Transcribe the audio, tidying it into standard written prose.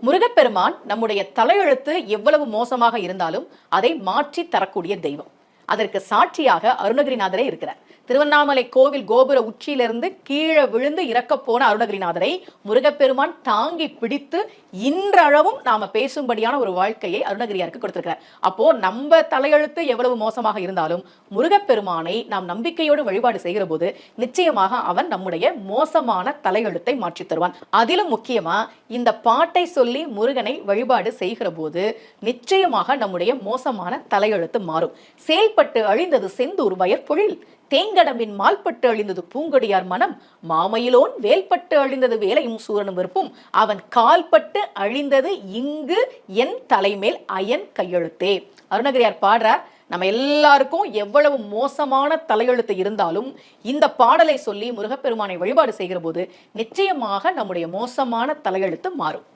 முருகப்பெருமான் நம்முடைய தலையெழுத்து எவ்வளவு மோசமாக இருந்தாலும் அதை மாற்றி தரக்கூடிய தெய்வம். அதற்கு சாட்சியாக அருணகிரிநாதரே இருக்கிறார். திருவண்ணாமலை கோவில் கோபுர உச்சியிலிருந்து கீழே விழுந்து இறக்க போன அருணகிரிநாதரை முருகப்பெருமான் தாங்கி பிடித்து இன்றளவும் நாம பேசும்படியான ஒரு வாழ்க்கையை அருணகிரியாருக்கு கொடுத்திருக்கிறார். அப்போ நம்ம தலையெழுத்து எவ்வளவு மோசமாக இருந்தாலும் முருகப்பெருமானை நாம் நம்பிக்கையோடு வழிபாடு செய்கிற போது நிச்சயமாக அவன் நம்முடைய மோசமான தலையெழுத்தை மாற்றி தருவான். அதிலும் முக்கியமா இந்த பாட்டை சொல்லி முருகனை வழிபாடு செய்கிற போது நிச்சயமாக நம்முடைய மோசமான தலையெழுத்து மாறும். செயல்பட்டு அழிந்தது செந்தூர் வயற்பொழில், தேங்கடம்பின் மால்பட்டு அழிந்தது பூங்கொடியார் மனம், மாமையிலோன் வேல்பட்டு அழிந்தது வேலையும் சூரனும் வெறுப்பும், அவன் கால்பட்டு அழிந்தது இங்கு என் தலைமேல் அயன் கையெழுத்தே. அருணகிரியார் பாடுறார். நம்ம எல்லாருக்கும் எவ்வளவு மோசமான தலையெழுத்து இருந்தாலும் இந்த பாடலை சொல்லி முருகப்பெருமானை வழிபாடு செய்கிற போது நிச்சயமாக நம்முடைய மோசமான தலையெழுத்து மாறும்.